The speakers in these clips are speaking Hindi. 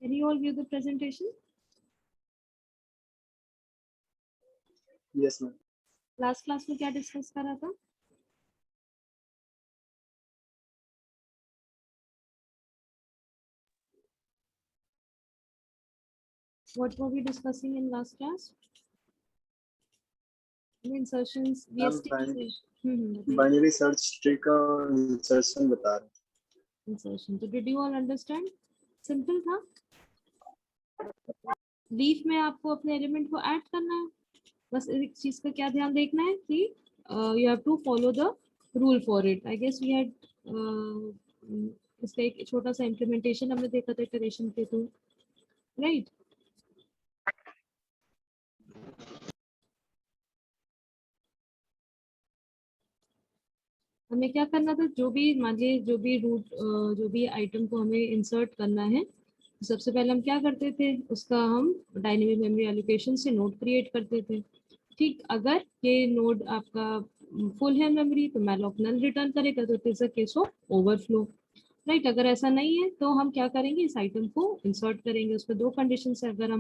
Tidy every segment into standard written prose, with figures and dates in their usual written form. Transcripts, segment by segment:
Can you all view the presentation? Yes, ma'am. Last class में क्या डिस्कस करा था? What were we discussing in last class? Insertions, VST. Binary search tree का insertion बता रहे. Insertion. So did you all understand? Simple था. लीफ में आपको अपने एलिमेंट को ऐड करना है. बस एक चीज का क्या ध्यान देखना है कि you have to follow the rule for it. I guess we had इसका एक छोटा सा इम्प्लीमेंटेशन हमने देखा था इटरेशन के थ्रू, राइट? हमें क्या करना था, जो भी मान लीजिए जो भी आइटम को हमें इंसर्ट करना है, सबसे पहले हम क्या करते थे, उसका हम डायनेमिक मेमोरी एलोकेशन से नोड क्रिएट करते थे. ठीक, अगर ये नोड आपका फुल है मेमोरी तो मैलॉक नल रिटर्न करेगा, तो it is a case of overflow, right? अगर ऐसा नहीं है तो हम क्या करेंगे, इस आइटम को इंसर्ट करेंगे. उसमें दो कंडीशन है. अगर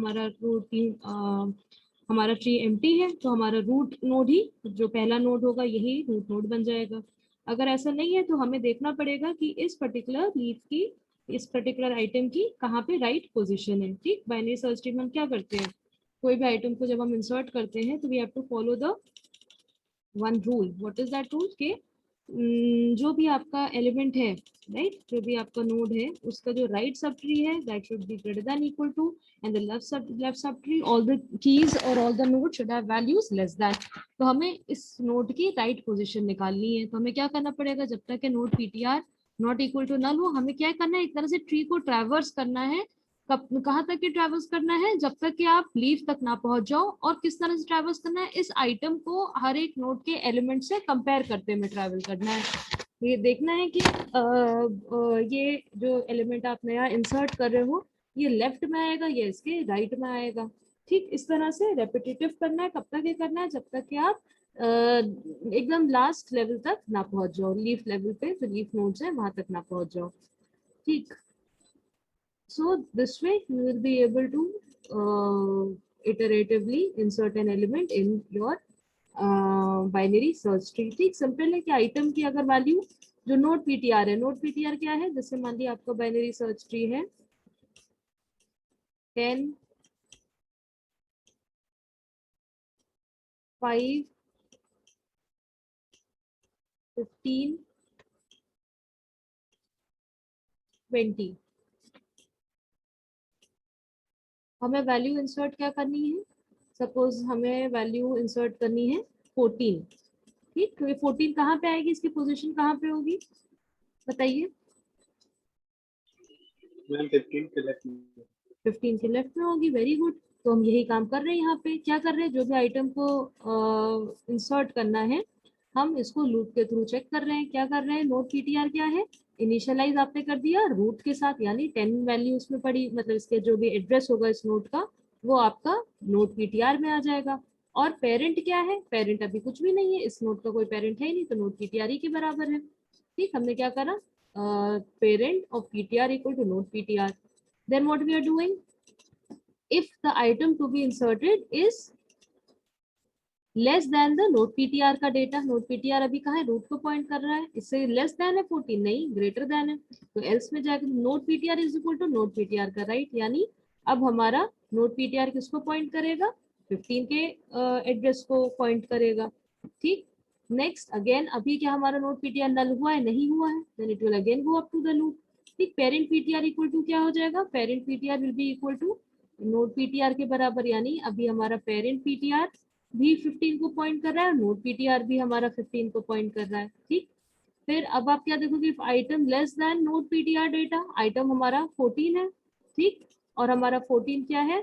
हमारा ट्री एम्प्टी है तो हमारा रूट नोड ही, जो पहला नोड होगा यही रूट नोड बन जाएगा. अगर ऐसा नहीं है तो हमें देखना पड़ेगा कि इस पर्टिकुलर लीफ की, इस पर्टिकुलर आइटम की कहाँ पे राइट पोजीशन है. ठीक, बाइनरी सर्च ट्री में हम क्या करते हैं, कोई भी आइटम को जब हम इंसर्ट करते हैं तो we have to follow the one rule. What is that rule? के जो भी आपका एलिमेंट है, राइट, जो भी आपका नोड है, उसका जो राइट सब ट्री है that should be greater than equal to, and the left सब ट्री, ऑल द कीज और all the node should have values less than. तो हमें इस नोड की राइट पोजीशन निकालनी है. तो हमें क्या करना पड़ेगा, जब तक के node PTR not equal to null हो, हमें क्या करना है, एक तरह से ट्री को ट्रैवर्स करना है. कहाँ तक के ट्रैवर्स करना है, जब तक कि आप लीफ तक ना पहुंच जाओ. और किस तरह से ट्रैवर्स करना है, इस आइटम को हर एक नोड के एलिमेंट से कंपेयर करते हुए ट्रैवल करना है. ये देखना है कि ये जो एलिमेंट आप नया इंसर्ट कर रहे हो, ये लेफ्ट में आएगा या इसके राइट में आएगा. ठीक, इस तरह से रेपिटेटिव करना है. कब तक ये करना है, जब तक कि आप एकदम लास्ट लेवल तक ना पहुंच जाओ, लीफ लेवल पे जो लीफ नोड्स है वहां तक ना पहुंच जाओ. ठीक, so this way you will be able to iteratively insert an element in your binary search tree. ठीक, सिंपल है कि आइटम की अगर वैल्यू जो नोड पीटीआर है, नोड पीटीआर क्या है, जैसे मान लिया आपका बाइनरी सर्च ट्री है 10, 5, 15, 20. हमें वैल्यू इंसर्ट क्या करनी है, सपोज हमें वैल्यू इंसर्ट करनी है 14. ठीक, तो ये 14 कहाँ पे आएगी, इसकी पोजीशन कहाँ पे होगी बताइए. 15 के लेफ्ट में. 15 के लेफ्ट में होगी. Very good. तो हम यही काम कर रहे हैं. यहाँ पे क्या कर रहे हैं, जो भी आइटम को इंसर्ट करना है, हम इसको लूप के थ्रू चेक कर रहे हैं. क्या कर रहे हैं, नोड पीटीआर क्या है, इनिशियलाइज आपने कर दिया रूट के साथ, यानी 10 वैल्यू उसमें पड़ी, मतलब इसके जो भी एड्रेस होगा इस नोड का, वो आपका नोड पीटीआर में आ जाएगा. और पेरेंट क्या है, पेरेंट अभी कुछ भी नहीं है, इस नोड का कोई पेरेंट है ही नहीं, तो नोड पीटीआर ही के बराबर है. ठीक, हमने क्या करा, parent of PTR equal to node PTR. then what we are doing, if the item to be inserted is less than the node ptr का डेटा, node ptr अभी कहाँ है, रूट को पॉइंट कर रहा है, इससे लेस देन है 14, नहीं ग्रेटर देन है, तो एल्स में जाकर node ptr is equal to node ptr का राइट. यानी अब हमारा node ptr किसको पॉइंट करेगा, 15 के एड्रेस को पॉइंट करेगा. ठीक, नेक्स्ट अगेन अभी क्या हमारा node ptr नल हुआ है, नहीं हुआ है, then it will again go up to the loop. ठीक, पेरेंट पीटीआर इक्वल टू क्या हो जाएगा, parent PTR will be equal to node PTR के बराबर. यानी अभी हमारा पेरेंट पीटीआर भी 15 को पॉइंट कर रहा है, नोड पीटीआर भी हमारा 15 को पॉइंट कर रहा है. ठीक, फिर अब आप क्या देखोगे, item less than node PTR data, item हमारा 14 है. ठीक, और हमारा 14 क्या है,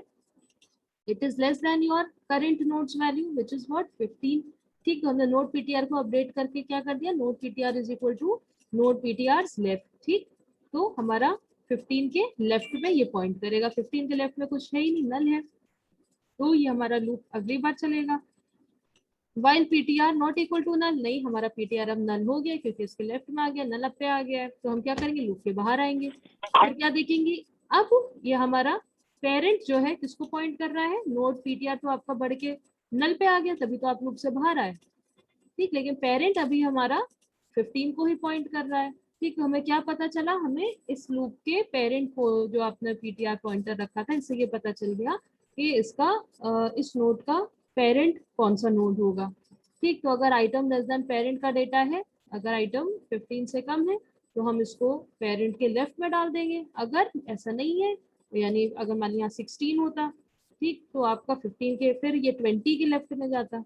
it is less than your current nodes value which is what 15. ठीक, तो हमने नोड पीटीआर को अपडेट करके क्या कर दिया, node PTR is equal to node PTR left. ठीक, तो हमारा 15 के लेफ्ट में ये पॉइंट करेगा, 15 के लेफ्ट में कुछ है ही नहीं, नल है, तो ये हमारा लूप अगली बार चलेगा. While PTR not equal to null, नहीं हमारा पीटीआर अब नल हो गया क्योंकि इसके लेफ्ट में आ गया, नल अब पे आ गया है, तो हम क्या करेंगे, लूप के बाहर आएंगे, फिर क्या देखेंगे, अब ये हमारा पेरेंट जो है किसको पॉइंट कर रहा है, नोड पीटीआर तो आपका बढ़ के नल पे आ गया, तभी तो आप लूप से बाहर आए, ठीक। लेकिन पेरेंट अभी हमारा 15 को ही पॉइंट कर रहा है, ठीक। हमें क्या पता चला, हमें इस लूप के पेरेंट को जो आपने पीटीआर पॉइंटर रखा था, इससे ये पता चल गया कि इसका इस नोड का पेरेंट कौन सा नोड होगा, ठीक। तो अगर आइटम लेस देन पेरेंट का डेटा है, अगर आइटम 15 से कम है तो हम इसको पेरेंट के लेफ्ट में डाल देंगे, अगर ऐसा नहीं है यानी अगर मान लिया 16 होता, ठीक, तो आपका 15 के फिर ये 20 के लेफ्ट में जाता,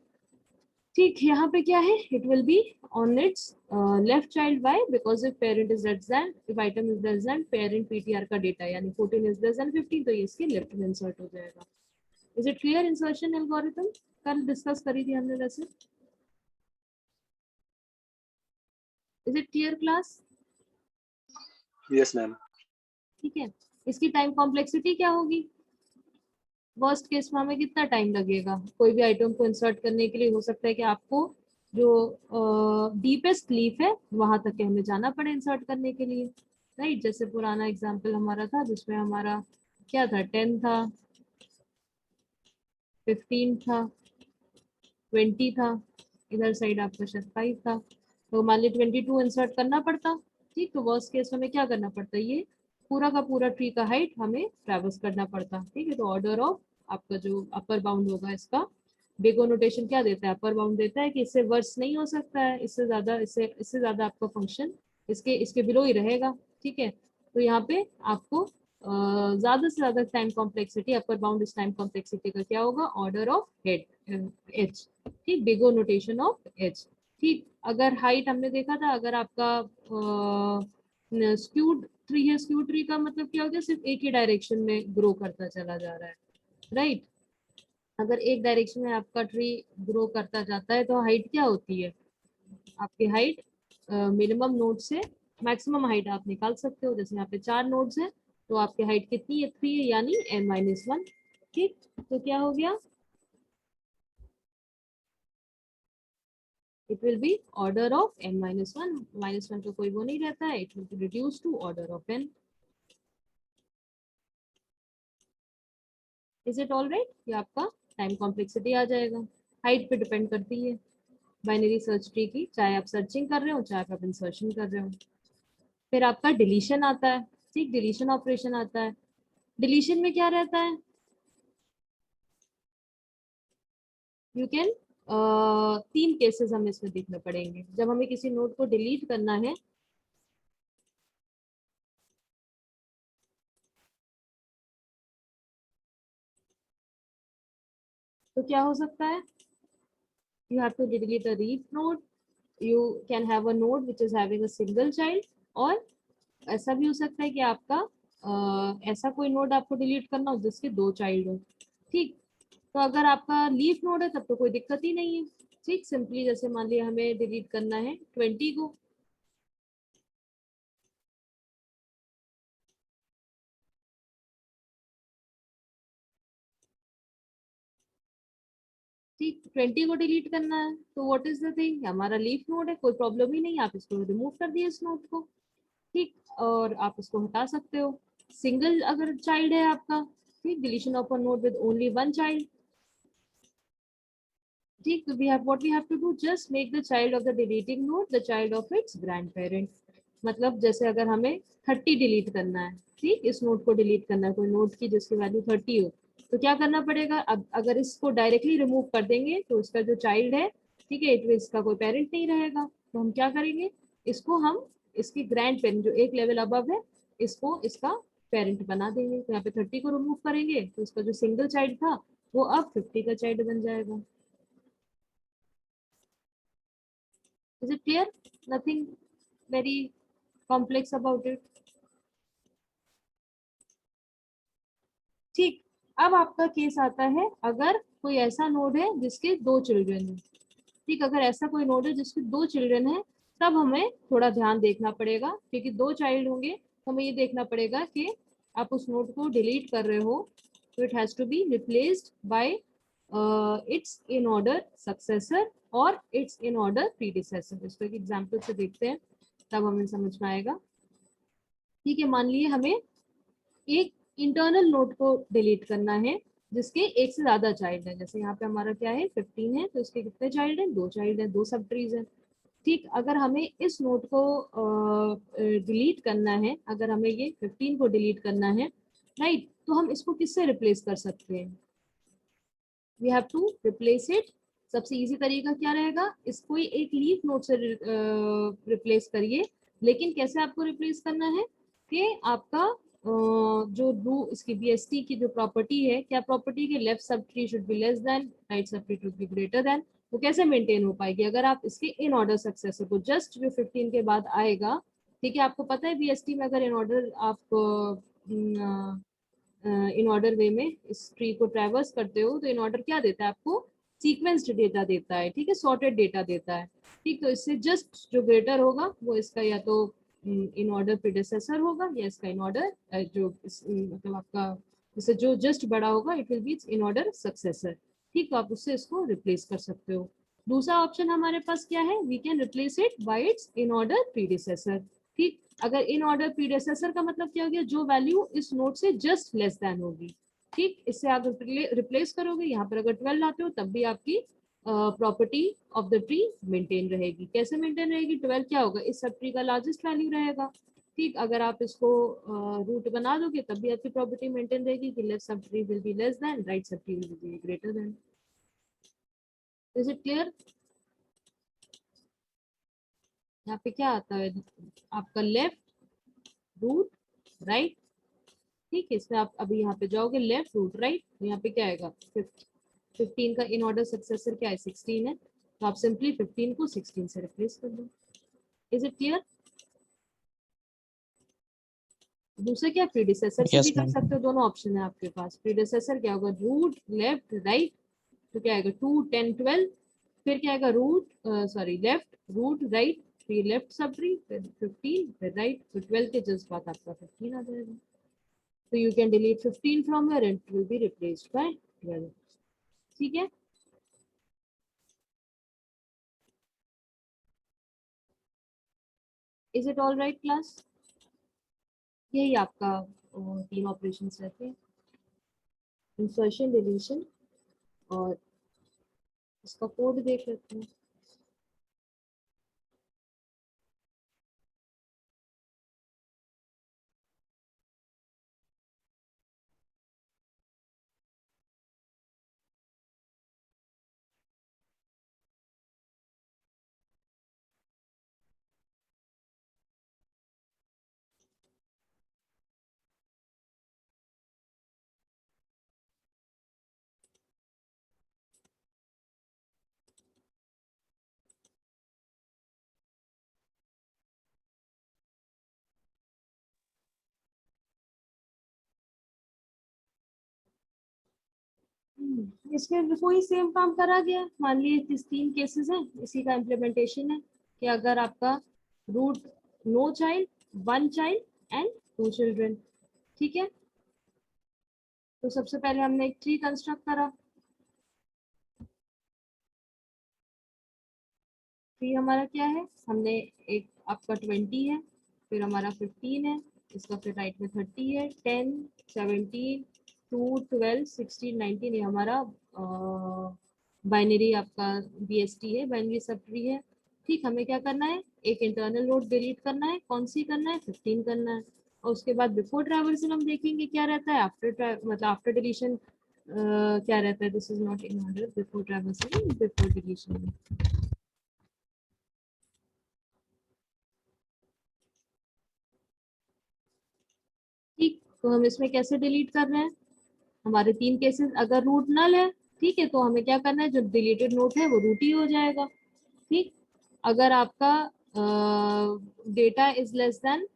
ठीक। यहाँ पे क्या है, it will be on its left child, by because if parent is less than, if item is less than parent PTR का डेटा यानी 14 इज लेस देन 15, तो ये इसके लेफ्ट में इंसर्ट हो जाएगा। Is it clear? Insertion algorithm कल डिस्कस करी थी हमने वैसे। Is it clear class? Yes ma'am. ठीक है, इसकी टाइम कॉम्प्लेक्सिटी क्या होगी, वर्स्ट केस में हमें कितना टाइम लगेगा कोई भी आइटम को इंसर्ट करने के लिए, हो सकता है कि आपको जो डीपेस्ट लीफ है वहां तक के हमें जाना पड़े इंसर्ट करने के लिए, राइट। जैसे पुराना एग्जांपल हमारा था जिसमें हमारा क्या था, 10 था, 15 था, 20 था, इधर साइड आपका शायद 5 था, तो मान ली 22 इंसर्ट करना पड़ता, ठीक। तो वर्स्ट केस में क्या करना पड़ता, ये पूरा का पूरा ट्री का हाइट हमें ट्रैवर्स करना पड़ता, ठीक है। तो ऑर्डर ऑफ आपका जो अपर बाउंड होगा इसका, बिगो नोटेशन क्या देता है, अपर बाउंड देता है कि इससे वर्स नहीं हो सकता है, इससे ज्यादा, इससे ज्यादा आपका फंक्शन इसके इसके बिलो ही रहेगा, ठीक है। तो यहाँ पे आपको ज्यादा से ज्यादा टाइम कॉम्प्लेक्सिटी, अपर बाउंड इस टाइम कॉम्प्लेक्सिटी का क्या होगा, ऑर्डर ऑफ हेड एच, ठीक, बिगो नोटेशन ऑफ एच, ठीक। अगर हाइट हमने देखा था, अगर आपका स्क्यूड ट्री है, स्क्यू ट्री का मतलब क्या हो गया, सिर्फ एक ही डायरेक्शन में ग्रो करता चला जा रहा है, राइट। अगर एक डायरेक्शन में आपका ट्री ग्रो करता जाता है तो हाइट क्या होती है, आपकी हाइट मिनिमम नोड से मैक्सिमम हाइट आप निकाल सकते हो, जैसे यहाँ पे 4 नोड्स हैं तो आपकी हाइट कितनी है, 3 है, यानी n-1, ठीक। तो क्या हो गया, it will be order of n-1, -1 का कोई वो नहीं रहता है, it will be reduce to order of n। Is it all right? ये आपका टाइम कॉम्प्लेक्सिटी आ जाएगा, हाइट पे डिपेंड करती है बाइनरी सर्च ट्री की, चाहे आप सर्चिंग कर रहे हो चाहे आप इंसर्शन कर रहे हो। फिर आपका डिलीशन आता है, ठीक, डिलीशन ऑपरेशन आता है। डिलीशन में क्या रहता है, यू कैन 3 केसेस हमें इसमें देखने पड़ेंगे जब हमें किसी नोड को डिलीट करना है। तो क्या हो सकता है, you have to delete a read node, you can have a node which is having a single child, और ऐसा भी हो सकता है कि आपका ऐसा कोई नोड आपको डिलीट करना हो जिसके 2 चाइल्ड हो, ठीक। तो अगर आपका लीफ नोड है तब तो कोई दिक्कत ही नहीं है, ठीक। सिंपली जैसे मान लिया हमें डिलीट करना है 20 को, ठीक, 20 को डिलीट करना है तो व्हाट इज द थिंग, हमारा लीफ नोड है, कोई प्रॉब्लम ही नहीं, आप इसको रिमूव कर दिए इस नोड को, ठीक, और आप इसको हटा सकते हो। सिंगल अगर चाइल्ड है आपका, ठीक, deletion of a node with only 1 child, ठीक, तो we have what we have to do, just make the child of the deleting node the child of its grandparent। मतलब जैसे अगर हमें 30 डिलीट करना है, ठीक, इस नोड को डिलीट करना है, कोई नोड की जिसकी वैल्यू 30 हो, तो क्या करना पड़ेगा, अब अगर इसको डायरेक्टली रिमूव कर देंगे तो इसका जो चाइल्ड है, ठीक है, इट इसका कोई पेरेंट नहीं रहेगा, तो हम क्या करेंगे, इसको हम इसकी ग्रैंड पेरेंट जो एक लेवल अबव है, इसको इसका पेरेंट बना देंगे। तो यहाँ पे 30 को रिमूव करेंगे तो इसका जो सिंगल चाइल्ड था वो अब 50 का चाइल्ड बन जाएगा। Is it clear? Nothing very complex about it. ठीक, अब आपका केस आता है अगर कोई ऐसा नोड है जिसके 2 चिल्ड्रन है, ठीक, अगर ऐसा कोई नोड है जिसके 2 चिल्ड्रन है तब हमें थोड़ा ध्यान देखना पड़ेगा, क्योंकि 2 चाइल्ड होंगे तो हमें ये देखना पड़ेगा कि आप उस नोड को डिलीट कर रहे हो तो it has to be replaced by its in order successor और इट्स इन ऑर्डर प्रीडिसेसर। इसको एक एग्जांपल से देखते हैं तब हमें समझ में आएगा। ठीक है, मान लिए हमें एक इंटरनल नोड को डिलीट करना है जिसके एक से ज्यादा चाइल्ड है। जैसे यहाँ पे हमारा क्या है 15 है, तो इसके कितने चाइल्ड हैं, 2 चाइल्ड है, 2 सब ट्रीज है। ठीक, अगर हमें इस नोड को डिलीट करना है, अगर हमें ये 15 को डिलीट करना है, राइट, तो हम इसको किससे रिप्लेस कर सकते हैं, we have to replace it. सबसे इजी तरीका क्या रहेगा, इसको ही एक लीफ नोड से रिप्लेस करिए। लेकिन कैसे आपको रिप्लेस करना है कि आपका जो रू इसकी बीएसटी की जो प्रॉपर्टी है, क्या प्रॉपर्टी के left sub tree should be less than, right sub tree should be greater then, वो कैसे मेंटेन हो पाएगी अगर आप इसके इन ऑर्डर सक्सेसर को जस्ट जो 15 के बाद आएगा, ठीक है, आपको पता है बीएसटी में अगर इन ऑर्डर आप इन ऑर्डर वे में इस ट्री को ट्रैवर्स करते हो, तो इन ऑर्डर क्या देता है आपको, सीक्वेंस्ड डेटा देता है, ठीक है, सॉर्टेड डेटा देता है। ठीक, तो इससे जस्ट जो ग्रेटर होगा वो इसका या तो इन ऑर्डर प्रीडेसेसर होगा या इसका इन ऑर्डर जो मतलब आपका इससे जो जस्ट बड़ा होगा it will be in order successor. ठीक, तो आप उससे इसको रिप्लेस कर सकते हो। दूसरा ऑप्शन हमारे पास क्या है, we can replace it by its in order predecessor. ठीक, अगर इन ऑर्डर प्रीडेसेसर का मतलब क्या हो गया, जो वैल्यू इस नोड से जस्ट लेस देन होगी। ठीक, इससे आप रिप्लेस करोगे, यहाँ पर अगर 12 लाते हो तब भी आपकी property of the tree maintain रहेगी। कैसे मेंटेन रहेगी, 12 क्या होगा, इस सब ट्री का लार्जेस्ट वैल्यू रहेगा। ठीक, अगर आप इसको रूट बना दोगे तब भी आपकी प्रॉपर्टी मेंटेन रहेगी कि left sub tree will be less than, right sub tree will be greater then. Is it clear? यहाँ पे क्या आता है आपका लेफ्ट रूट राइट। ठीक है, इसमें आप अभी यहाँ पे जाओगे लेफ्ट रूट राइट, तो यहाँ पे क्या आएगा 15 का इन ऑर्डर सक्सेसर क्या है 16 है, तो आप सिंपली 15 को 16 से रिप्लेस कर दो। Is it clear? दूसरे क्या प्रीडिसेसर से भी यस कर मैम। सकते हो, दोनों ऑप्शन है आपके पास। प्रीडिसेसर क्या होगा, रूट लेफ्ट राइट, तो क्या आएगा 2 10 12, फिर क्या आएगा root sorry left root right, फिर लेफ्ट सब ट्री, फिर 15, फिर राइट, फिर 12 के जस्ट बाद आपका 15 आ जाएगा। So you can delete 15 from here and it will be replaced by 12. ठीक है, is it all right class? यही आपका 3 ऑपरेशंस रहते हैं, इंसर्शन, डिलीशन और इसका कोड देख लेते हैं। इसमें कोई सेम काम करा गया, मान लीजिए 3 केसेस हैं, इसी का इम्प्लीमेंटेशन है कि अगर आपका root no child, 1 child and 2 children. ठीक है, तो सबसे पहले हमने एक ट्री कंस्ट्रक्ट करा। ट्री हमारा क्या है, हमने एक आपका 20 है, फिर हमारा 15 है, इसका फिर राइट में 30 है, 10 17 2 12 16 19, ये हमारा बाइनरी आपका बीएसटी है, बाइनरी सब ट्री है। ठीक, हमें क्या करना है, एक इंटरनल नोड डिलीट करना है, कौन सी करना है, 15 करना है। और उसके बाद बिफोर ट्रैवर्सल हम देखेंगे क्या रहता है, आफ्टर मतलब आफ्टर डिलीशन क्या रहता है, this is not in order, before traversal before deletion. ठीक, तो हम इसमें कैसे डिलीट कर रहे हैं, हमारे 3 केसेस, अगर रूट नल है, ठीक है, तो हमें क्या करना है, जो डिलीटेड नोड है वो रूट ही हो जाएगा। ठीक, अगर आपका data is less than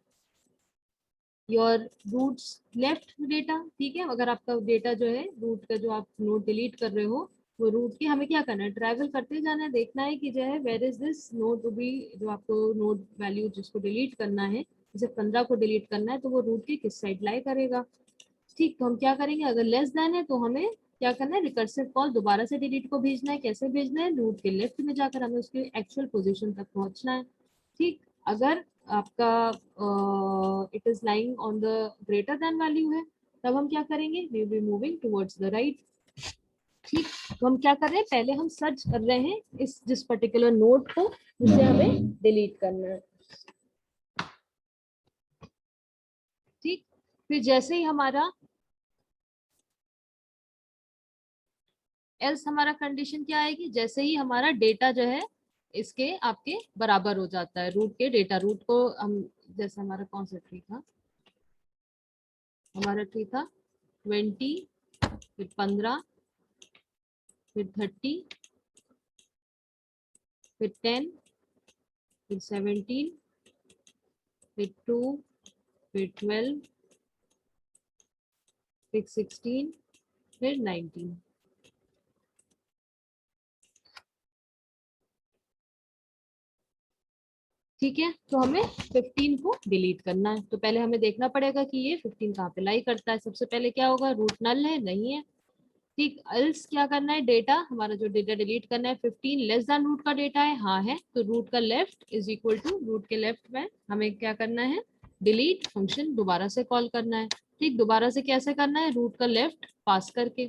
your root's left data, ठीक है, अगर आपका डेटा जो है रूट का जो आप नोड डिलीट कर रहे हो वो रूट की, हमें क्या करना है, ट्रैवल करते जाना है, देखना है कि जो है where is this node to be, जो आपको नोड वैल्यू जिसको डिलीट करना है, जैसे 15 को डिलीट करना है, तो वो रूट की किस साइड लाई करेगा। ठीक, तो हम क्या करेंगे, अगर लेस देन है तो हमें क्या करना है, रिकर्सिव कॉल दोबारा से डिलीट को भेजना है, कैसे भेजना है, रूट के लेफ्ट में जाकर हमें उसके एक्चुअल पोजीशन तक पहुंचना है। ठीक, अगर आपका it is lying on the greater than value है, तब हम क्या करेंगे, we will be moving towards the right. ठीक, तो हम क्या कर रहे हैं, पहले हम सर्च कर रहे हैं इस जिस पर्टिकुलर नोड को जिसे हमें डिलीट करना है। ठीक, फिर जैसे ही हमारा एल्स हमारा कंडीशन क्या आएगी, जैसे ही हमारा डेटा जो है इसके आपके बराबर हो जाता है, रूट के डेटा, रूट को हम जैसे हमारा कौन सा ट्री था, हमारा ट्री था 20, फिर 15, फिर 30, फिर 10, फिर 17, फिर 2, फिर 12, फिर 16, फिर 19। ठीक है, तो हमें 15 को डिलीट करना है, तो पहले हमें देखना पड़ेगा कि ये 15 कहाँ पे लाई करता है। सबसे पहले क्या होगा, रूट नल है नहीं है। ठीक, एल्स क्या करना है, डेटा हमारा जो डेटा डिलीट करना है 15 लेस देन रूट का डेटा है, हाँ है, तो रूट का left is equal to root के लेफ्ट में हमें क्या करना है, डिलीट फंक्शन दोबारा से कॉल करना है। ठीक, दोबारा से कैसे करना है, रूट का लेफ्ट पास करके।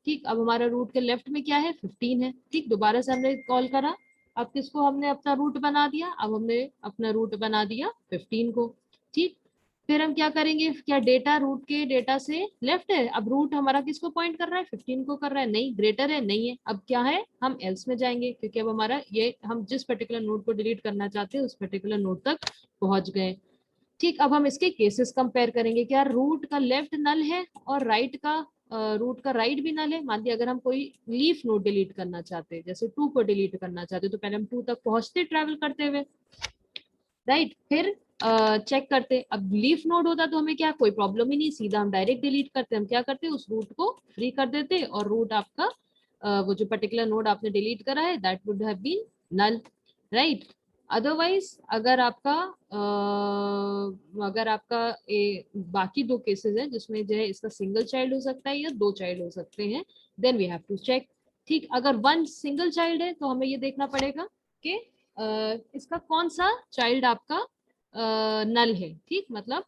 ठीक, अब हमारा रूट के लेफ्ट में क्या है, 15 है। ठीक, दोबारा से हमने कॉल करा, अब किसको हमने अपना रूट बना दिया, अब हमने अपना रूट बना दिया 15 को। ठीक, फिर हम क्या करेंगे, क्या डेटा रूट के डेटा से लेफ्ट है, अब रूट हमारा किसको पॉइंट कर रहा है, 15 को कर रहा है, नहीं ग्रेटर है, नहीं है, अब क्या है, हम एल्स में जाएंगे, क्योंकि अब हमारा ये हम जिस पर्टिकुलर नोड को डिलीट करना चाहते हैं उस पर्टिकुलर नोड तक पहुंच गए। ठीक, अब हम इसके केसेस कंपेयर करेंगे, क्या रूट का लेफ्ट नल है और राइट का रूट का राइट भी नल है। मान लिया अगर हम कोई लीफ नोड डिलीट करना चाहते हैं, जैसे 2 को डिलीट करना चाहते हैं, तो पहले हम 2 तक पहुंचते ट्रेवल करते हुए, राइट, फिर चेक करते। अब लीफ नोड होता तो हमें क्या, कोई प्रॉब्लम ही नहीं, सीधा हम डायरेक्ट डिलीट करते। हम क्या करते, उस रूट को फ्री कर देते और रूट आपका वो जो पर्टिकुलर नोड आपने डिलीट करा है that would have been null, right. Otherwise अगर आपका बाकी दो केसेस हैं जिसमें जो है इसका सिंगल चाइल्ड हो सकता है या 2 चाइल्ड हो सकते हैं, then we have to check. ठीक, अगर 1 सिंगल चाइल्ड है तो हमें ये देखना पड़ेगा कि इसका कौन सा चाइल्ड आपका नल है। ठीक, मतलब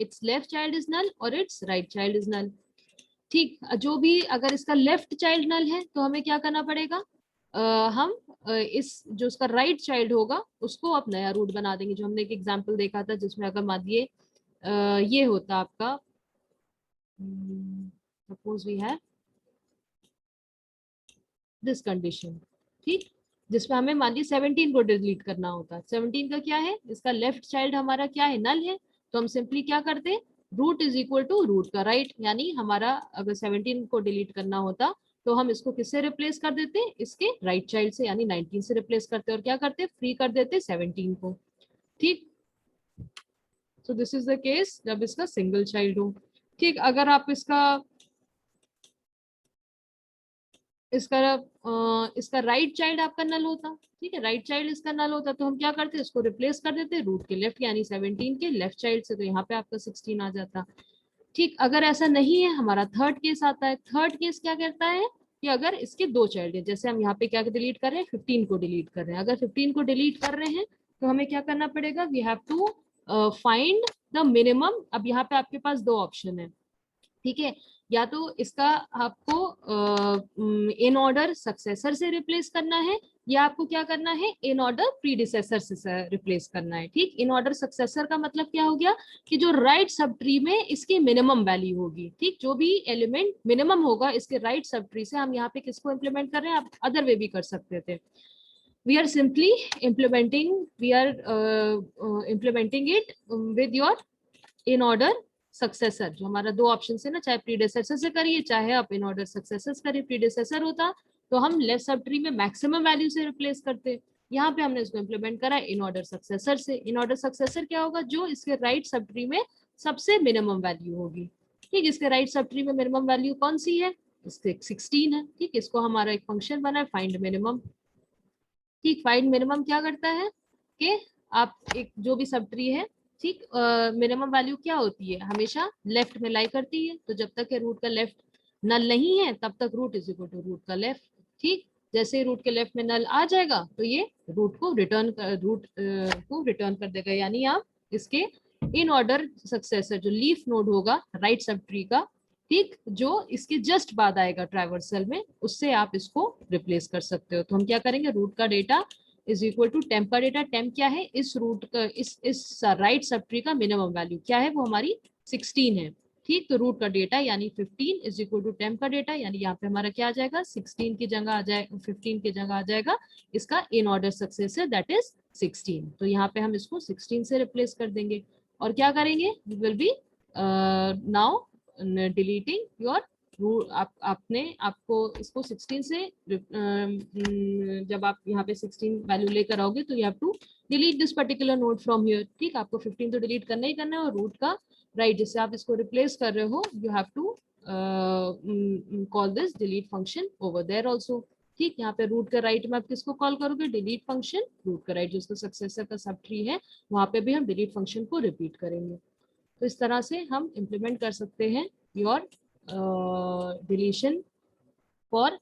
its left child is null और its right child is null. ठीक, जो भी अगर इसका लेफ्ट चाइल्ड नल है तो हमें क्या करना पड़ेगा, हम इस जो उसका राइट चाइल्ड होगा उसको अब नया रूट बना देंगे, जो हमने एक एग्जांपल देखा था जिसमें अगर मान लीजिए ये होता आपका, suppose we have this condition. ठीक, जिसमें हमें मान लीजिए 17 को डिलीट करना होता है, 17 का क्या है, इसका लेफ्ट चाइल्ड हमारा क्या है, नल है, तो हम सिंपली क्या करते, root is equal to root का राइट, यानी हमारा अगर 17 को डिलीट करना होता तो हम इसको किससे रिप्लेस कर देते, इसके राइट चाइल्ड से, यानी 19 से रिप्लेस करते और क्या करते, फ्री कर देते 17 को। ठीक, so this is the case जब इसका सिंगल चाइल्ड हो। ठीक, अगर आप इसका राइट चाइल्ड आपका नल होता, ठीक है, राइट चाइल्ड इसका नल होता, तो हम क्या करते, इसको रिप्लेस कर देते रूट के लेफ्ट, यानी 17 के लेफ्ट चाइल्ड से, तो यहाँ पे आपका 16 आ जाता। ठीक, अगर ऐसा नहीं है, हमारा थर्ड केस आता है। थर्ड केस क्या कहता है कि अगर इसके 2 चाइल्ड है, जैसे हम यहाँ पे क्या डिलीट कर रहे हैं, 15 को डिलीट कर रहे हैं, अगर 15 को डिलीट कर रहे हैं तो हमें क्या करना पड़ेगा, we have to find the minimum. अब यहाँ पे आपके पास 2 ऑप्शन है, ठीक है, या तो इसका आपको इन ऑर्डर सक्सेसर से रिप्लेस करना है, या आपको क्या करना है, इन ऑर्डर प्रीडिसेसर से रिप्लेस करना है। ठीक, इन ऑर्डर सक्सेसर का मतलब क्या हो गया कि जो राइट सब ट्री में इसकी मिनिमम वैल्यू होगी। ठीक, जो भी एलिमेंट मिनिमम होगा इसके राइट सब ट्री से, हम यहाँ पे किसको इंप्लीमेंट कर रहे हैं, आप अदर वे भी कर सकते थे, we are simply implementing it with your in order successor. जो हमारा 2 ऑप्शन है ना, चाहे प्रीडेसेसर से करिए चाहे आप इन ऑर्डर सक्सेसर करिए। प्रीडेसेसर होता तो हम लेफ्ट सब ट्री में मैक्सिमम वैल्यू से रिप्लेस करते, यहाँ पे हमने इसको इंप्लीमेंट करा इन ऑर्डर सक्सेसर से। इन ऑर्डर सक्सेसर क्या होगा, जो इसके राइट सब ट्री में सबसे मिनिमम वैल्यू होगी। ठीक, इसके राइट सब ट्री में मिनिमम वैल्यू कौन सी है, इसके 16 है। ठीक, इसको हमारा एक फंक्शन बना है फाइंड मिनिमम। ठीक, फाइंड मिनिमम क्या करता है कि आप एक जो भी सब ट्री है, ठीक, मिनिमम वैल्यू क्या होती है, हमेशा लेफ्ट में लाई करती है, तो जब तक रूट का लेफ्ट नल नहीं है तब तक root is equal to root का लेफ्ट। ठीक, जैसे रूट के लेफ्ट में नल आ जाएगा तो ये रूट को रिटर्न कर देगा, यानी आप इसके इन ऑर्डर सक्सेसर जो लीफ नोड होगा राइट सब ट्री का, ठीक, जो इसके जस्ट बाद आएगा ट्रावर्सल में, उससे आप इसको रिप्लेस कर सकते हो। तो हम क्या करेंगे, रूट का data is equal to temp का डेटा। टेम्प क्या है, इस रूट का इस राइट सब ट्री का मिनिमम वैल्यू क्या है, वो हमारी 16 है, ठीक। तो रूट का डेटा यानी 15 इज इक्वल टू टेम्प का डेटा, यानी यहाँ पे हमारा क्या आ जाएगा, 16 की जगह आ जाएगा, 15 की जगह आ जाएगा इसका इन ऑर्डर सक्सेसर दैट इज 16। तो यहाँ पे हम इसको 16 से रिप्लेस कर देंगे और क्या करेंगे, we will be now deleting your root. आपको इसको 16 से जब आप यहाँ पे 16 वैल्यू लेकर आओगे तो you have to delete this particular node from here, ठीक। आपको 15 तो डिलीट करना ही करना है, और रूट का राइट जिससे आप इसको रिप्लेस कर रहे हो, you have to call this delete function over there also, ठीक। यहाँ पे रूट का राइट में आप किसको कॉल करोगे, डिलीट फंक्शन। रूट का राइट जो उसका सक्सेसर का सब ट्री है वहां पे भी हम डिलीट फंक्शन को रिपीट करेंगे। तो इस तरह से हम इम्प्लीमेंट कर सकते हैं your deletion for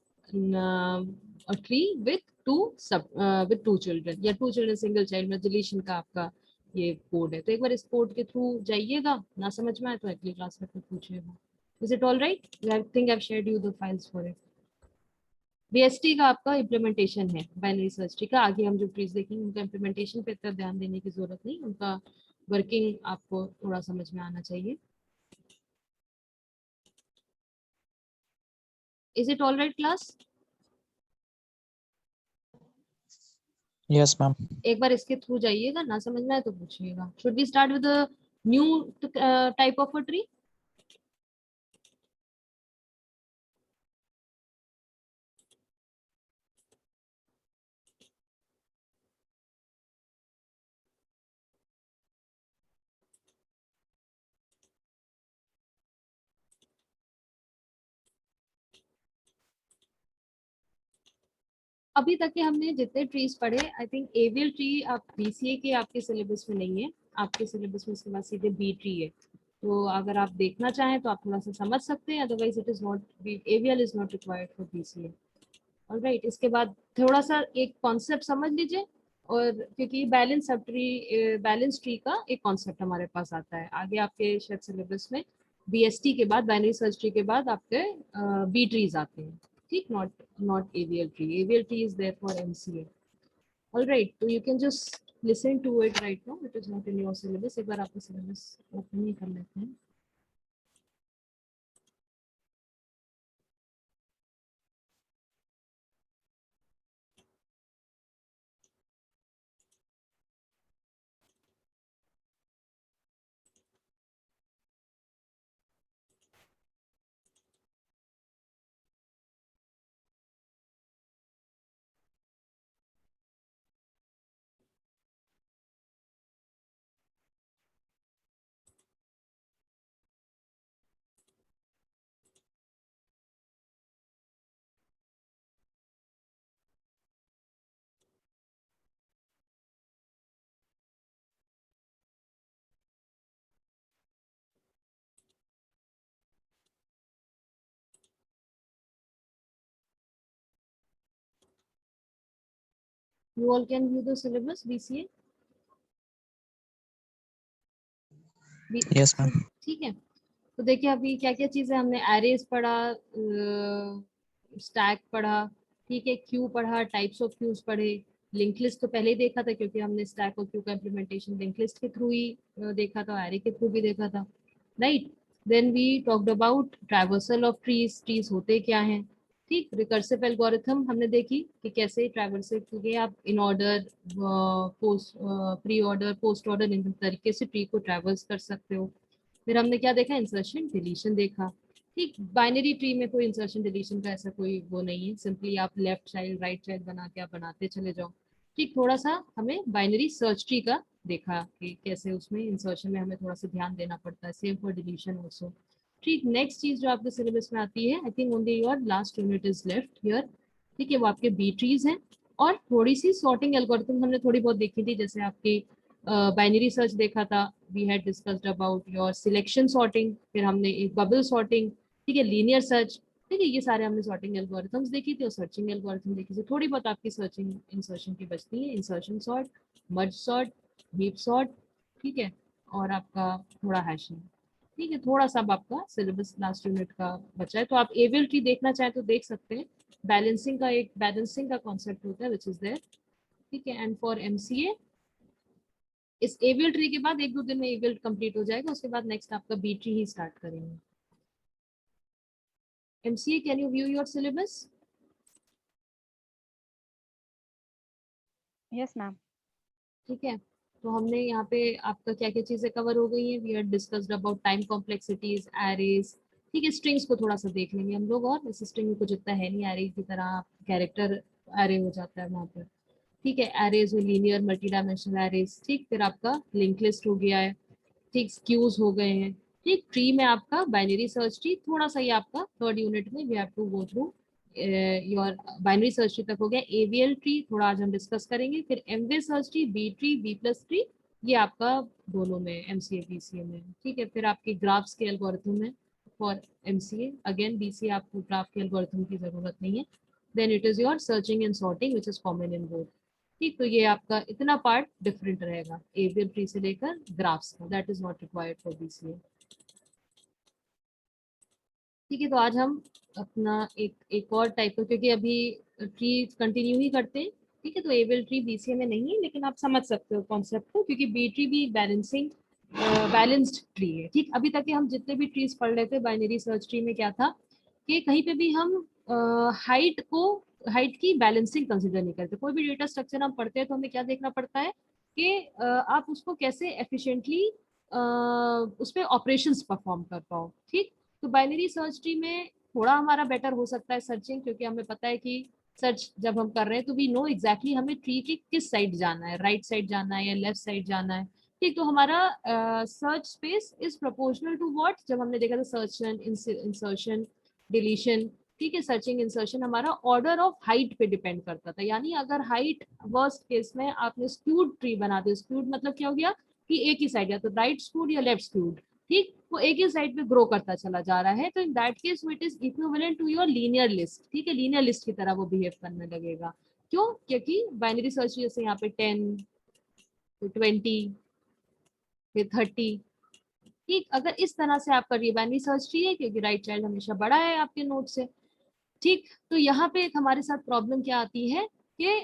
a tree with two children या two children single child में डिलीशन का आपका ये कोड है। तो एक बार इस कोड के थ्रू जाइएगा, ना समझ में आए तो अगली क्लास में पूछिएगा। Is it all right? I think I have shared you the files for it. BST का आपका इम्प्लीमेंटेशन है बाइनरी सर्च ट्री का। आगे हम जो ट्रीज देखेंगे उनका इम्प्लीमेंटेशन पे इतना ध्यान देने की जरूरत नहीं, उनका वर्किंग आपको थोड़ा समझ में आना चाहिए। Is it all right class? Yes ma'am. एक बार इसके थ्रू जाइएगा, ना समझ में आए तो पूछिएगा। Should we start with new type of a tree? अभी तक के हमने जितने ट्रीज पढ़े, आई थिंक एवियल ट्री आप बीसीए के आपके सिलेबस में नहीं है, आपके सिलेबस में इसके बाद सीधे बी ट्री है। तो अगर आप देखना चाहें तो आप थोड़ा सा समझ सकते हैं, otherwise it is not, AVL is not required for BCA. Alright, इसके बाद थोड़ा सा एक कॉन्सेप्ट समझ लीजिए, और क्योंकि balance sub tree, balance tree का एक कॉन्सेप्ट हमारे पास आता है आगे आपके शायद सिलेबस में। बीएसटी के बाद, बाइनरी सर्च ट्री के बाद आपके बी ट्रीज आते हैं, ठीक, not AVL tree. AVL tree is there for MCA. All right, so you can just listen to it right now. It is not in your syllabus. एक बार आपका syllabus open ही कर लेते हैं। You all can view the syllabus BCA. Yes ma'am. ठीक है, तो देखिए अभी क्या क्या चीजें हमने, एरेज पढ़ा, स्टैक पढ़ा, ठीक है, क्यू पढ़ा, टाइप्स ऑफ क्यूज पढ़े, लिंक लिस्ट तो पहले ही देखा था क्योंकि हमने स्टैक और क्यू का इम्प्लीमेंटेशन लिंक लिस्ट के थ्रू ही देखा था, एरे के थ्रू भी देखा था, right. Then we talked about traversal of trees, trees होते क्या हैं, ठीक। रिकर्सिव एल्गोरिथम हमने देखी कि कैसे ट्रैवर्सल के आप in order, post, pre order, post order, इन तरीके से ट्री को ट्रैवर्स कर सकते हो। फिर हमने क्या देखा, इंसर्शन डिलीशन देखा, ठीक। बाइनरी ट्री में कोई इंसर्शन डिलीशन का ऐसा कोई वो नहीं है, सिंपली आप लेफ्ट चाइल्ड राइट चाइल्ड बना के आप बनाते चले जाओ, ठीक। थोड़ा सा हमें बाइनरी सर्च ट्री का देखा कि कैसे उसमें इंसर्शन में हमें थोड़ा सा ध्यान देना पड़ता है, सेम फॉर डिलीशन ऑल्सो, ठीक। नेक्स्ट चीज जो आपके सिलेबस में आती है, I think only your last unit is left here, ठीक है, वो आपके बी ट्रीज हैं। और थोड़ी सी सॉर्टिंग एल्गोरिथम हमने थोड़ी बहुत देखी थी, जैसे आपकी बाइनरी सर्च देखा था, we had discussed about your selection sorting, फिर हमने एक बबल सॉर्टिंग, ठीक है, लीनियर सर्च, ठीक है, ये सारे हमने सॉर्टिंग एल्गोरिथम्स देखी थी और सर्चिंग एल्गोरिथम देखी थी। थोड़ी बहुत आपकी सर्चिंग इंसर्शन की बचती है, insertion sort, merge sort, heap sort, ठीक है, और आपका थोड़ा हैशिंग। ठीक है, थोड़ा सा अब आपका सिलेबस लास्ट यूनिट का बचा है, तो आप एवियल ट्री देखना चाहें तो देख सकते हैं। बैलेंसिंग का कॉन्सेप्ट होता है विच इज देयर, ठीक है। एंड फॉर एमसीए इस एवियल ट्री के बाद 1-2 दिन में एवियल कंप्लीट हो जाएगा, उसके बाद नेक्स्ट आपका बी ट्री ही स्टार्ट करेंगे। MCA, can you view your syllabus? Yes ma'am. ठीक है, तो हमने यहाँ पे आपका क्या क्या चीजें कवर हो गई है। We are discussed about time complexities, arrays, ठीक है। स्ट्रिंग्स को थोड़ा सा देख लेंगे हम लोग, और इस स्ट्रिंग में कुछ इतना है नहीं, एरे की तरह कैरेक्टर एरे हो जाता है वहाँ पर, ठीक है। एरेज में लीनियर मल्टी डायमेंशनल एरेज, ठीक। फिर आपका लिंक लिस्ट हो गया है, ठीक। स्क्यूज हो गए हैं, ठीक। ट्री में आपका बाइनरी सर्च ट्री, थोड़ा सा ये आपका थर्ड यूनिट में we have to go through your binary search tree तक हो गया। एवीएल ट्री थोड़ा आज हम डिस्कस करेंगे, फिर M way search tree, B tree, B plus tree, ये आपका दोनों में एमसीए बीसीए में, ठीक है। फिर आपके ग्राफ्स के एल्गोरिथम है फॉर एमसीए, अगेन बीसीए आपको ग्राफ के एल्गोरिथम की जरूरत नहीं है। Then it is your searching and sorting which is common in both, ठीक। तो ये आपका इतना पार्ट डिफरेंट रहेगा एवियल ट्री से लेकर ग्राफ्स का, that is not required for BCA, ठीक है। तो आज हम अपना एक और टाइप का, क्योंकि अभी ट्री कंटिन्यू ही करते हैं, ठीक है। तो एवियल ट्री बीसीए में नहीं है, लेकिन आप समझ सकते हो कॉन्सेप्ट को, क्योंकि बी ट्री भी बैलेंस्ड ट्री है, ठीक। अभी तक के हम जितने भी ट्रीज पढ़ रहे थे बाइनरी सर्च ट्री में क्या था कि कहीं पे भी हम हाइट की बैलेंसिंग कंसिडर नहीं करते। कोई भी डेटा स्ट्रक्चर हम पढ़ते हैं तो हमें क्या देखना पड़ता है कि आप उसको कैसे एफिशिएंटली उस पर ऑपरेशंस परफॉर्म कर पाओ, ठीक। तो बाइनरी सर्च ट्री में थोड़ा हमारा बेटर हो सकता है सर्चिंग, क्योंकि हमें पता है कि सर्च जब हम कर रहे हैं तो वी नो एग्जैक्टली हमें ट्री की किस साइड जाना है, राइट साइड जाना है या लेफ्ट साइड जाना है, ठीक। तो हमारा search space is proportional to what, जब हमने देखा था सर्च इंसर्शन डिलीशन, ठीक है। सर्चिंग इंसर्शन हमारा ऑर्डर ऑफ हाइट पे डिपेंड करता था, यानी अगर हाइट वर्स्ट केस में आपने स्क्यूड ट्री बना दिया, स्क्यूड मतलब क्या हो गया कि एक ही साइड, या तो राइट स्क्यूड या लेफ्ट स्क्यूड, ठीक, वो एक ही साइड पे ग्रो करता चला जा रहा है, तो in that case it is equivalent to your linear list, ठीक है। लीनियर लिस्ट की तरह वो बिहेव करने लगेगा। क्यों? क्योंकि बाइनरी सर्च जैसे यहाँ पे 10, फिर 20, फिर 30, ठीक। अगर इस तरह से आप करिए बाइनरी सर्च ट्री है, क्योंकि राइट चाइल्ड हमेशा बड़ा है आपके नोड से, ठीक। तो यहाँ पे एक हमारे साथ प्रॉब्लम क्या आती है कि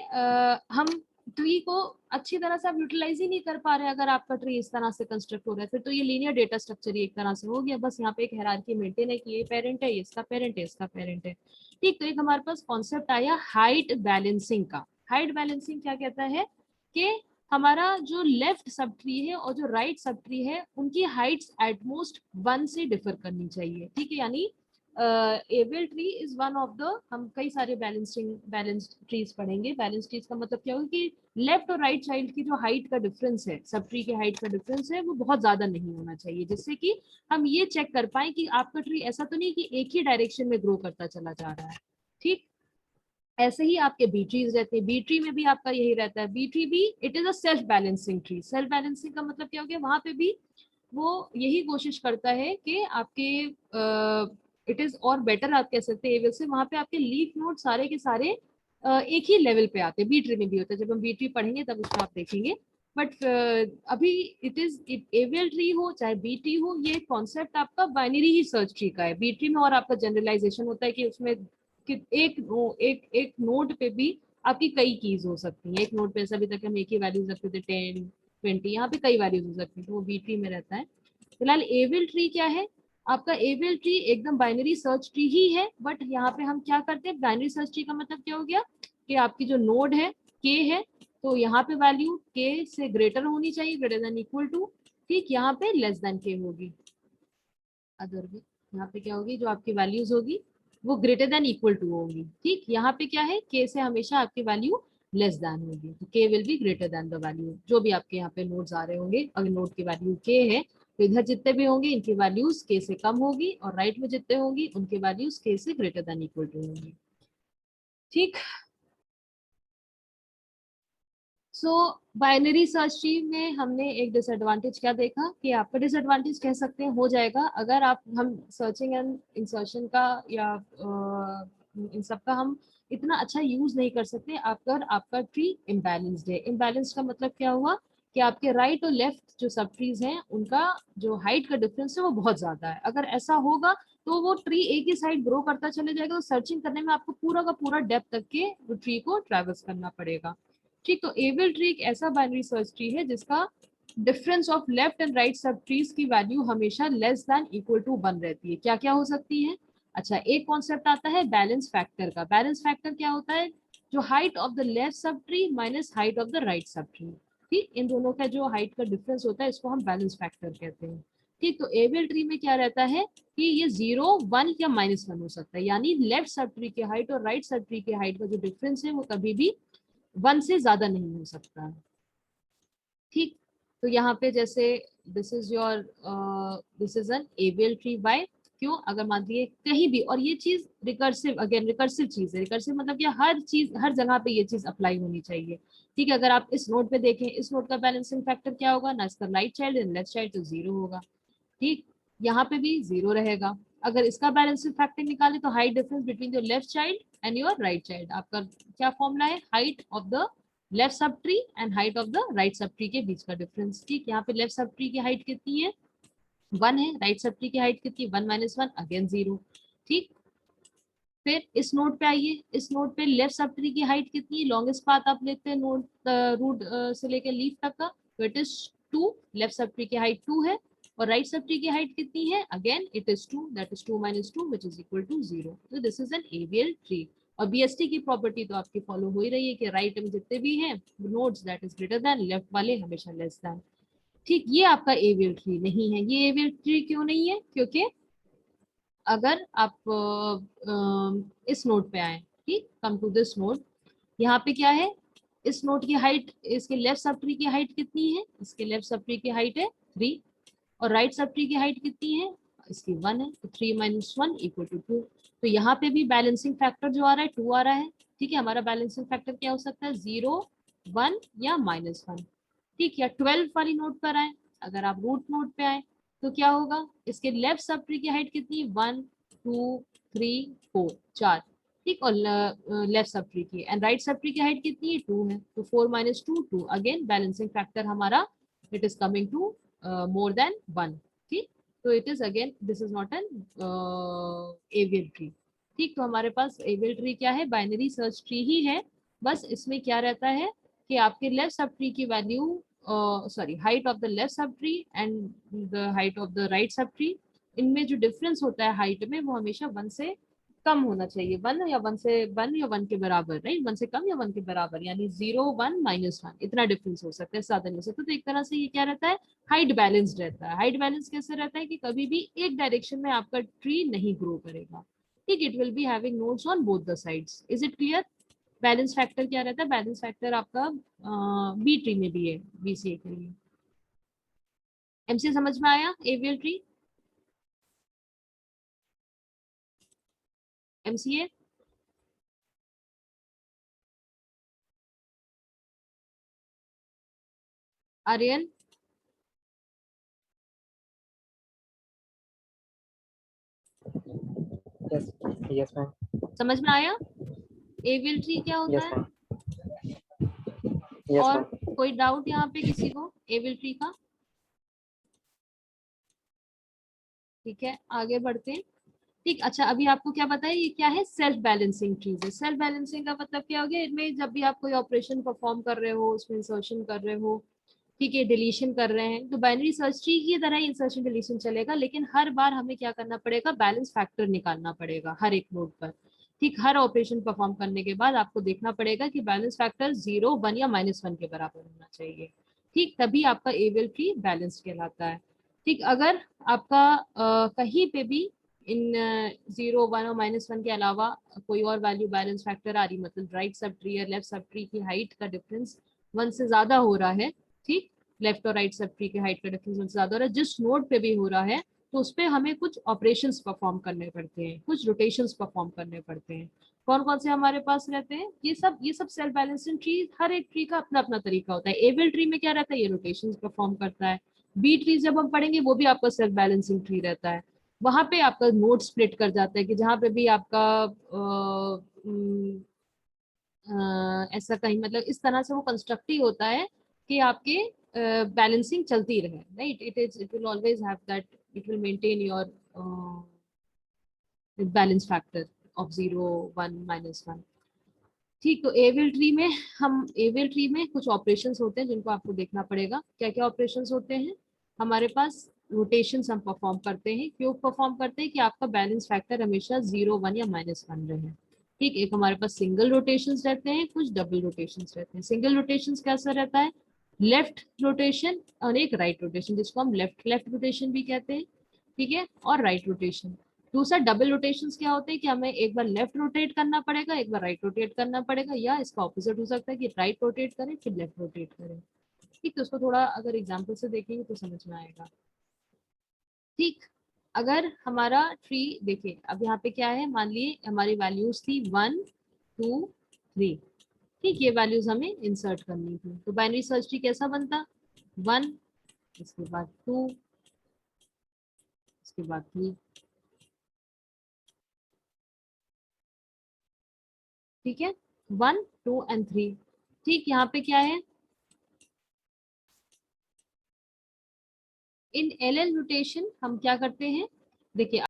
हम ट्री को अच्छी तरह से आप यूटिलाइज ही नहीं कर पा रहे। अगर आपका ट्री इस तरह से कंस्ट्रक्ट हो रहा है, फिर तो ये लीनियर डेटा स्ट्रक्चर ही एक तरह से हो गया, बस यहाँ पे एक हायरार्की मेंटेन है कि ये पेरेंट है, ये इसका पेरेंट है, इसका पेरेंट है, ठीक। तो एक हमारे पास कॉन्सेप्ट आया हाइट बैलेंसिंग का। हाइट बैलेंसिंग क्या कहता है कि हमारा जो लेफ्ट सब ट्री है और जो राइट सब ट्री है उनकी हाइट्स एटमोस्ट 1 से डिफर करनी चाहिए, ठीक है। यानी AVL tree is one of the, हम कई सारे बैलेंस्ड ट्रीज पढ़ेंगे। बैलेंस ट्रीज का मतलब क्या होगा कि लेफ्ट और राइट चाइल्ड की जो हाइट का डिफरेंस है, सब ट्री के हाइट का डिफरेंस है, वो बहुत ज्यादा नहीं होना चाहिए, जिससे कि हम ये चेक कर पाए कि आपका ट्री ऐसा तो नहीं कि एक ही डायरेक्शन में ग्रो करता चला जा रहा है, ठीक। ऐसे ही आपके बी ट्रीज रहते हैं, बी ट्री में भी आपका यही रहता है। बी ट्री भी it is a self balancing tree. Self balancing का मतलब क्या हो गया, वहां पे भी वो यही कोशिश करता है कि आपके इट इज और बेटर आप कह सकते हैं एविल से, वहां पे आपके लीफ नोड सारे के सारे एक ही लेवल पे आते हैं। बी ट्री में भी होता है, जब हम बी ट्री पढ़ेंगे तब उसमें आप देखेंगे, बट अभी इट इज एवियल ट्री हो चाहे बी ट्री हो, ये कॉन्सेप्ट आपका बाइनरी ही सर्च ट्री का है। बी ट्री में और आपका जनरलाइजेशन होता है कि उसमें कि एक नोड पे भी आपकी कई कीज हो सकती हैं। एक नोड पे ऐसा भी था कि हम एक ही वैल्यूज रखते थे 10, 20, यहाँ पे कई वैल्यूज हो सकती है, तो वो बी ट्री में रहता है। फिलहाल एविल ट्री क्या है, आपका एविल ट्री एकदम बाइनरी सर्च ट्री ही है, बट यहाँ पे हम क्या करते हैं, बाइनरी सर्च ट्री का मतलब क्या हो गया कि आपकी जो नोड है के है, तो यहाँ पे वैल्यू के से ग्रेटर होनी चाहिए, ग्रेटर देन इक्वल टू, ठीक। यहाँ पे लेस देन के होगी, अदर में यहाँ पे क्या होगी, जो आपकी वैल्यूज होगी वो ग्रेटर देन इक्वल टू होगी, ठीक। यहाँ पे क्या है, के से हमेशा आपकी वैल्यू लेस देन होगी, तो के will be greater then the value. जो भी आपके यहाँ पे नोड्स आ रहे होंगे, अगर नोड की वैल्यू के है तो इधर जितने भी होंगे इनकी वैल्यूज के से कम होगी, और राइट में जितने होंगी उनकी वैल्यूज के से ग्रेटर देन इक्वल टू होंगी, ठीक। सो बाइनरी सर्च ट्री में हमने एक डिसएडवांटेज क्या देखा कि आपका डिसएडवांटेज कह सकते हैं हो जाएगा अगर आप हम सर्चिंग एंड इंसर्शन का या इन सब का हम इतना अच्छा यूज नहीं कर सकते अगर आपका ट्री इम्बैलेंस्ड है। इम्बैलेंस का मतलब क्या हुआ कि आपके राइट और लेफ्ट जो सब ट्रीज हैं उनका जो हाइट का डिफरेंस है वो बहुत ज्यादा है। अगर ऐसा होगा तो वो ट्री एक ही साइड ग्रो करता चले जाएगा, तो सर्चिंग करने में आपको पूरा का पूरा डेप्थ तक के ट्री को ट्रैवर्स करना पड़ेगा। ठीक, तो एबल ट्री एक ऐसा बाइनरी सर्च ट्री है जिसका difference of left and right सब ट्रीज की वैल्यू हमेशा लेस देन इक्वल टू 1 रहती है। क्या क्या हो सकती है? अच्छा, एक कॉन्सेप्ट आता है बैलेंस फैक्टर का। बैलेंस फैक्टर क्या होता है? जो height of the left sub tree minus height of the right sub tree. ठीक, इन दोनों का जो हाइट का डिफरेंस होता है इसको हम बैलेंस फैक्टर कहते हैं। ठीक, तो एबल ट्री में क्या रहता है कि ये 0, 1 या -1 हो सकता है, यानी लेफ्ट सब ट्री की हाइट और राइट सब ट्री की हाइट का जो डिफरेंस है वो कभी भी 1 से ज्यादा नहीं हो सकता। ठीक, तो यहाँ पे जैसे this is your this is N able tree bye क्यों? अगर मान लीजिए कहीं भी, और ये चीज रिकर्सिव, अगेन रिकर्सिव चीज है। रिकर्सिव मतलब कि हर चीज हर जगह पे ये चीज अप्लाई होनी चाहिए। ठीक है, अगर आप इस नोड पे देखें, इस नोड का बैलेंसिंग फैक्टर क्या होगा? ना इसका right child and left child तो 0 होगा। ठीक, यहाँ पे भी 0 रहेगा। अगर इसका बैलेंसिंग फैक्टर निकाले तो height difference between your left child and your right child, आपका क्या फॉर्मूला है? Height of the left sub tree and height of the right sub tree के बीच का डिफरेंस। ठीक, यहाँ पे लेफ्ट सब ट्री की हाइट कितनी है? 1 है। राइट सब ट्री की हाइट कितनी? 1 - 1 अगेन 0। ठीक, फिर इस नोड पे आइए, इस नोड पे लेफ्ट सब ट्री की हाइट कितनी है? लॉन्गेस्ट पाथ आप लेते हैं नोड रूट से लेकर लीफ तक का, तो it is 2। Left sub tree की हाइट 2 है और राइट सब ट्री की हाइट कितनी है? Again it is 2, that is 2 - 2 which is equal to 0। तो this is an AVL tree. और बीएसटी की प्रॉपर्टी तो आपकी फॉलो हो ही रही है कि राइट में जितने भी हैं nodes that is greater than, left वाले हमेशा लेस देन। ठीक, ये आपका एबीएल ट्री नहीं है। ये एबीएल ट्री क्यों नहीं है? क्योंकि अगर आप इस नोड पे आए, ठीक, कम टू दिस नोड, यहाँ पे क्या है? इस नोड की हाइट, इसके लेफ्ट सब ट्री की हाइट कितनी है? इसके लेफ्ट सब ट्री की हाइट है 3 और राइट सब ट्री की हाइट कितनी है? इसकी 1 है, तो 3 - 1 इक्वल टू 2। तो यहाँ पे भी बैलेंसिंग फैक्टर जो आ रहा है 2 आ रहा है। ठीक है, हमारा बैलेंसिंग फैक्टर क्या हो सकता है? 0, 1 या -1। ठीक, या 12 वाली नोड पर आए, अगर आप रूट नोड पे आए तो क्या होगा? इसके लेफ्ट सब ट्री की हाइट कितनी है? 1, 2, 3, 4, 4। ठीक, और लेफ्ट सब ट्री की एंड राइट सब ट्री की हाइट कितनी है? 2 है, तो 4 - 2 2। अगेन बैलेंसिंग फैक्टर हमारा it is coming to more than 1। ठीक, तो it is again this is not an AVL tree. ठीक, तो हमारे पास एवियल ट्री क्या है? बाइनरी सर्च ट्री ही है। बस इसमें क्या रहता है कि आपके लेफ्ट सब ट्री की value, sorry, height of the left sub tree and the height of the right sub tree, इनमें जो डिफरेंस होता है हाइट में वो हमेशा 1 से कम होना चाहिए। 1 या 1 से 1 या 1 के बराबर, राइट? 1 से कम या 1 के बराबर, यानी 0, 1 -1 इतना डिफरेंस हो सकता है, ज्यादा नहीं हो सकता। तो एक तरह से ये क्या रहता है? हाइट बैलेंस्ड रहता है। हाइट बैलेंस कैसे रहता है कि कभी भी एक डायरेक्शन में आपका ट्री नहीं ग्रो करेगा। ठीक, it will be having nodes on both the sides. Is it clear? Balance factor क्या रहता है? बैलेंस फैक्टर आपका बी ट्री में भी है, बीसीए के लिए। एमसीए समझ में आया? AVL tree, MCA, Aryan, Yes, yes, ma'am. समझ में आया एवियल ट्री क्या होता Yes, है? ma'am. Yes, और ma'am. कोई डाउट यहाँ पे किसी को एवियल ट्री का? ठीक है, आगे बढ़ते हैं। ठीक, अच्छा, अभी आपको क्या बताया ये क्या है? सेल्फ बैलेंसिंग ट्रीज है। सेल्फ बैलेंसिंग का मतलब क्या हो गया? इनमें जब भी आप कोई ऑपरेशन परफॉर्म कर रहे हो, उसमें इंसर्शन कर रहे हो, ठीक है, डिलीशन कर रहे हैं, तो बाइनरी सर्च ट्री की तरह ही इंसर्शन डिलीशन चलेगा, लेकिन हर बार हमें क्या करना पड़ेगा? बैलेंस फैक्टर निकालना पड़ेगा हर एक नोड पर। ठीक, हर ऑपरेशन परफॉर्म करने के बाद आपको देखना पड़ेगा कि बैलेंस फैक्टर 0, 1 या -1 के बराबर होना चाहिए। ठीक, तभी आपका एवियल ट्री बैलेंस कहलाता है। ठीक, अगर आपका कहीं पे भी इन 0, 1 और -1 के अलावा कोई और वैल्यू बैलेंस फैक्टर आ रही, मतलब राइट सब ट्री या लेफ्ट सब ट्री की हाइट का डिफरेंस 1 से ज्यादा हो रहा है, ठीक, लेफ्ट और राइट सब ट्री के हाइट का डिफरेंस ज्यादा हो रहा है, जिस नोड पे भी हो रहा है, तो उस पर हमें कुछ ऑपरेशंस परफॉर्म करने पड़ते हैं, कुछ रोटेशंस परफॉर्म करने पड़ते हैं। कौन कौन से हमारे पास रहते हैं, ये सब सेल्फ बैलेंसिंग ट्री, हर एक ट्री का अपना अपना तरीका होता है। एबल ट्री में क्या रहता है, ये रोटेशंस परफॉर्म करता है। बी ट्री जब हम पढ़ेंगे वो भी आपका सेल्फ बैलेंसिंग ट्री रहता है। वहां पे आपका नोड स्प्लिट कर जाता है कि जहाँ पे भी आपका ऐसा कहीं मतलब इस तरह से वो कंस्ट्रक्ट ही होता है कि आपके बैलेंसिंग चलती रहे, right. It will always have that, it will maintain your balance factor of 0 1 -1। ठीक, तो एविल ट्री में कुछ ऑपरेशंस होते हैं जिनको आपको देखना पड़ेगा। क्या क्या ऑपरेशंस होते हैं हमारे पास, रोटेशंस हम परफॉर्म करते हैं। क्यों परफॉर्म करते हैं कि आपका बैलेंस फैक्टर हमेशा 0 1 या -1 रहे। ठीक, एक हमारे पास सिंगल रोटेशंस रहते हैं, कुछ डबल रोटेशंस रहते हैं। सिंगल रोटेशंस कैसा रहता है, लेफ्ट रोटेशन और एक राइट रोटेशन, जिसको हम लेफ्ट लेफ्ट रोटेशन भी कहते हैं, ठीक है, और राइट रोटेशन। दूसरा डबल रोटेशंस क्या होते हैं कि हमें एक बार लेफ्ट रोटेट करना पड़ेगा, एक बार राइट रोटेट करना पड़ेगा, या इसका ऑपोजिट हो सकता है कि राइट रोटेट करें फिर लेफ्ट रोटेट करें। ठीक, तो उसको थोड़ा अगर एग्जांपल से देखेंगे तो समझ में आएगा। ठीक, अगर हमारा ट्री देखिए, अब यहाँ पे क्या है, मान लिए हमारी वैल्यूज थी 1 2 3। ठीक, ये वैल्यूज हमें इंसर्ट करनी थी, तो बाइनरी सर्च ट्री कैसा बनता, 1, इसके बाद 2, इसके बाद 3। ठीक है, 1 2 एंड 3। ठीक, यहाँ पे क्या है, इन एल एल रोटेशन हम क्या करते हैं, देखिए